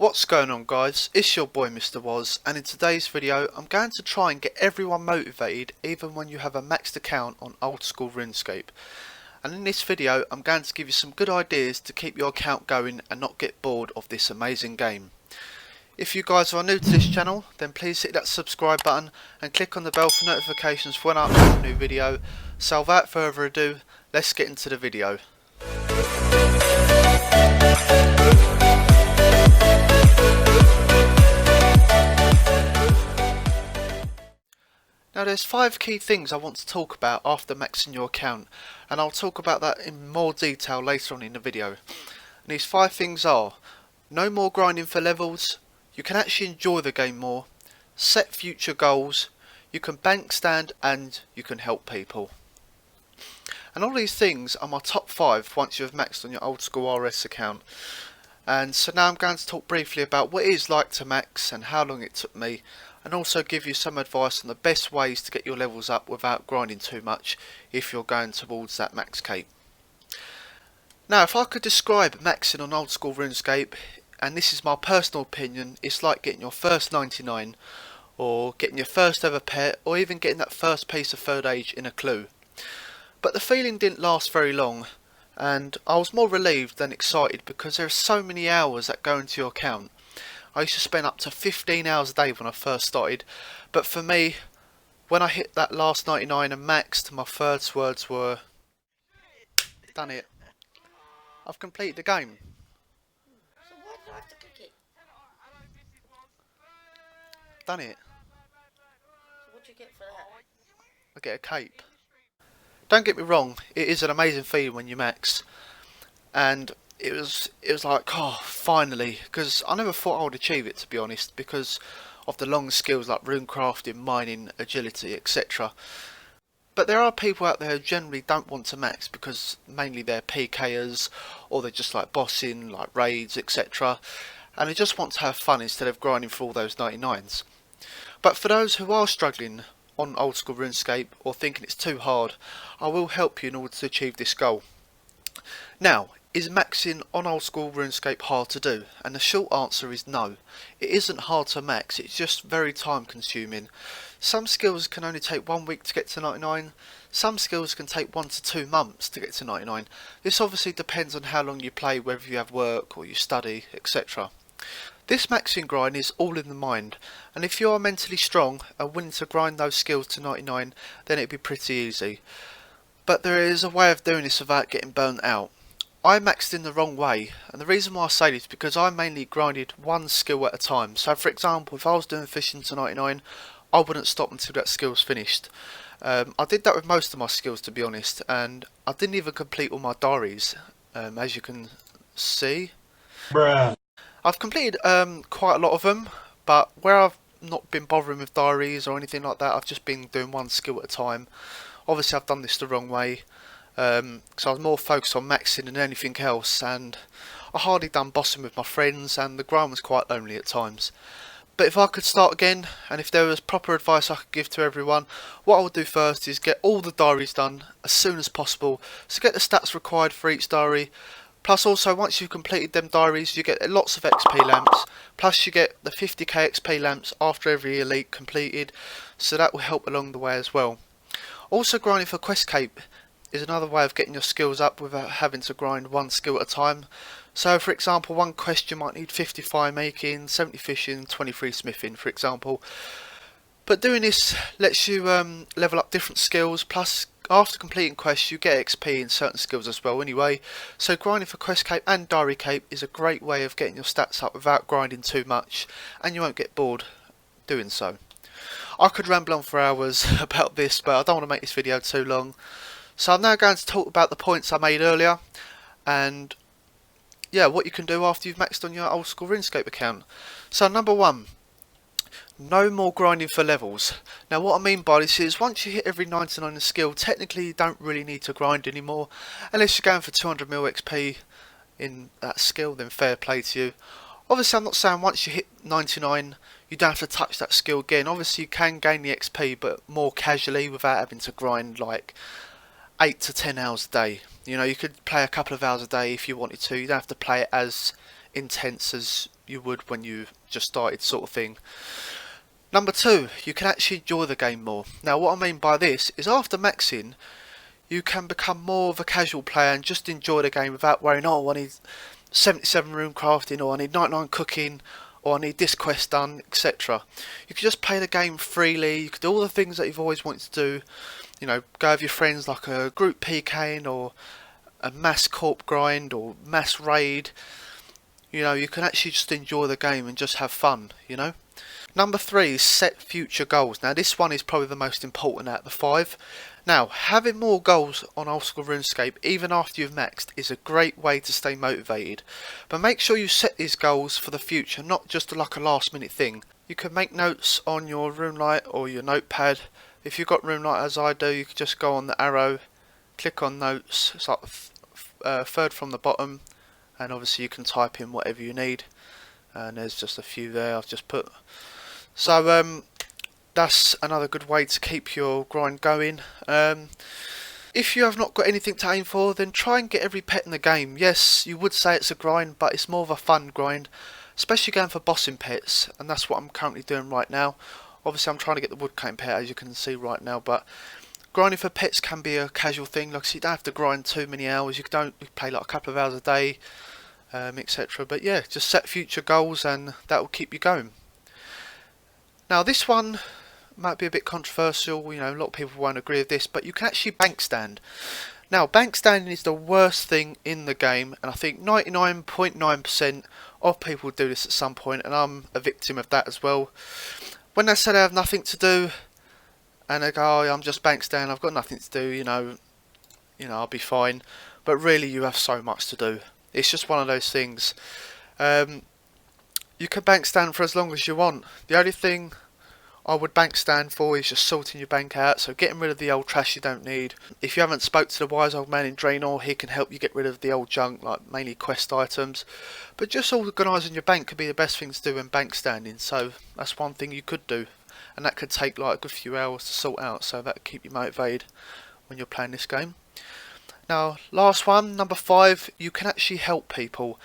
What's going on, guys? It's your boy Mr. Was, and in today's video I'm going to try and get everyone motivated even when you have a maxed account on old school Runescape. And in this video I'm going to give you some good ideas to keep your account going and not get bored of this amazing game. If you guys are new to this channel, then please hit that subscribe button and click on the bell for notifications for when I upload a new video. So without further ado, let's get into the video. Now there's 5 key things I want to talk about after maxing your account, and I'll talk about that in more detail later on in the video. And these 5 things are: no more grinding for levels, you can actually enjoy the game more, set future goals, you can bankstand, and you can help people. And all these things are my top 5 once you have maxed on your old school OSRS account. And so now I'm going to talk briefly about what it is like to max and how long it took me, and also give you some advice on the best ways to get your levels up without grinding too much if you're going towards that max cape. Now if I could describe maxing on old school Runescape, and this is my personal opinion, it's like getting your first 99, or getting your first ever pet, or even getting that first piece of third age in a clue. But the feeling didn't last very long, and I was more relieved than excited because there are so many hours that go into your account. I used to spend up to 15 hours a day when I first started, but for me, when I hit that last 99 and maxed, my first words were, done it. I've completed the game. So why did I have to click it? Done it. So what do you get for that? I get a cape. Don't get me wrong, it is an amazing feeling when you max, and it was like, oh, finally, because I never thought I would achieve it, to be honest, because of the long skills like runecrafting, mining, agility, etc. But there are people out there who generally don't want to max because mainly they're PKers, or they just like bossing, like raids, etc. And they just want to have fun instead of grinding for all those 99s. But for those who are struggling on old school Runescape or thinking it's too hard, I will help you in order to achieve this goal. Now, is maxing on old school Runescape hard to do? And the short answer is no. It isn't hard to max, it's just very time consuming. Some skills can only take 1 week to get to 99, some skills can take 1 to 2 months to get to 99. This obviously depends on how long you play, whether you have work or you study, etc. This maxing grind is all in the mind, and if you are mentally strong and willing to grind those skills to 99, then it'd be pretty easy. But there is a way of doing this without getting burnt out. I maxed in the wrong way, and the reason why I say this is because I mainly grinded one skill at a time. So for example, if I was doing fishing to 99, I wouldn't stop until that skill's finished. I did that with most of my skills, to be honest, and I didn't even complete all my diaries, as you can see. Bruh. I've completed quite a lot of them, but where I've not been bothering with diaries or anything like that, I've just been doing one skill at a time. Obviously I've done this the wrong way, because I was more focused on maxing than anything else, and I hardly done bossing with my friends, and the grind was quite lonely at times. But if I could start again, and if there was proper advice I could give to everyone, what I would do first is get all the diaries done as soon as possible, so get the stats required for each diary. Plus also, once you've completed them diaries, you get lots of XP lamps, plus you get the 50k XP lamps after every elite completed, so that will help along the way as well. Also, grinding for quest cape is another way of getting your skills up without having to grind one skill at a time. So for example, one quest you might need 50 fire making, 70 fishing, 23 smithing, for example. But doing this lets you level up different skills, plus after completing quests you get XP in certain skills as well anyway. So grinding for quest cape and diary cape is a great way of getting your stats up without grinding too much, and you won't get bored doing so. I could ramble on for hours about this, but I don't want to make this video too long. So I'm now going to talk about the points I made earlier, and yeah, what you can do after you've maxed on your old school Runescape account. So number 1, no more grinding for levels. Now what I mean by this is, once you hit every 99 in skill, technically you don't really need to grind anymore, unless you're going for 200 mil XP in that skill, then fair play to you. Obviously I'm not saying once you hit 99 you don't have to touch that skill again. Obviously you can gain the XP, but more casually without having to grind like 8 to 10 hours a day. You know, you could play a couple of hours a day if you wanted to. You don't have to play it as intense as you would when you just started, sort of thing. Number 2, you can actually enjoy the game more. Now what I mean by this is after maxing, you can become more of a casual player and just enjoy the game without worrying, oh I need 77 rune crafting, or I need 99 cooking, or I need this quest done, etc. You can just play the game freely, you can do all the things that you've always wanted to do, you know, go with your friends like a group PKing or a mass corp grind or mass raid. You know, you can actually just enjoy the game and just have fun, you know. Number 3 is set future goals. Now this one is probably the most important out of the 5. Now, having more goals on old school RuneScape even after you've maxed is a great way to stay motivated. But make sure you set these goals for the future, not just like a last minute thing. You can make notes on your RuneLite or your notepad. If you've got RuneLite as I do, you can just go on the arrow, click on notes, it's like third from the bottom, and obviously you can type in whatever you need. And there's just a few there I've just put. So that's another good way to keep your grind going. If you have not got anything to aim for, then try and get every pet in the game. Yes, you would say it's a grind, but it's more of a fun grind, especially going for bossing pets, and that's what I'm currently doing right now. Obviously I'm trying to get the woodcutting pet, as you can see right now, but grinding for pets can be a casual thing. Like, so you don't have to grind too many hours, you play like a couple of hours a day, etc. But yeah, just set future goals and that will keep you going. Now this one might be a bit controversial, you know, a lot of people won't agree with this, but you can actually bankstand. Now bankstanding is the worst thing in the game, and I think 99.9% of people do this at some point, and I'm a victim of that as well. When they say they have nothing to do and they go, oh, I'm just bankstand, I've got nothing to do, you know, I'll be fine, but really you have so much to do. It's just one of those things. You can bankstand for as long as you want. The only thing I would bankstand for is just sorting your bank out, so getting rid of the old trash you don't need. If you haven't spoke to the wise old man in Draenor, he can help you get rid of the old junk, like mainly quest items. But just organising your bank could be the best thing to do when bankstanding, so that's one thing you could do. And that could take like a good few hours to sort out, so that could keep you motivated when you're playing this game. Now, last one, number 5, you can actually help people.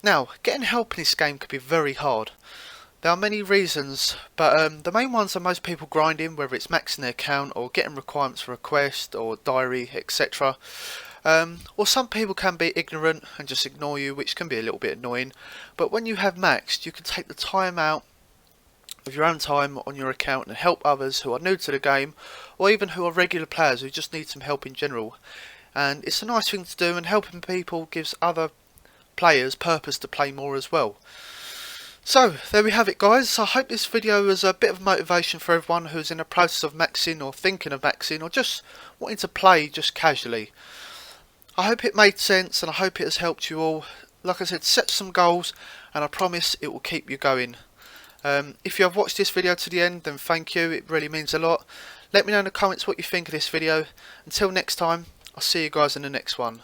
Now, getting help in this game could be very hard. There are many reasons, but the main ones are most people grinding, whether it's maxing their account or getting requirements for a quest or diary, etc. Or some people can be ignorant and just ignore you, which can be a little bit annoying. But when you have maxed, you can take the time out of your own time on your account and help others who are new to the game, or even who are regular players who just need some help in general. And it's a nice thing to do, and helping people gives other players purpose to play more as well. So there we have it, guys. I hope this video was a bit of motivation for everyone who's in the process of maxing or thinking of maxing or just wanting to play just casually. I hope it made sense and I hope it has helped you all. Like I said, set some goals and I promise it will keep you going. If you have watched this video to the end, then thank you, it really means a lot. Let me know in the comments what you think of this video. Until next time, I'll see you guys in the next one.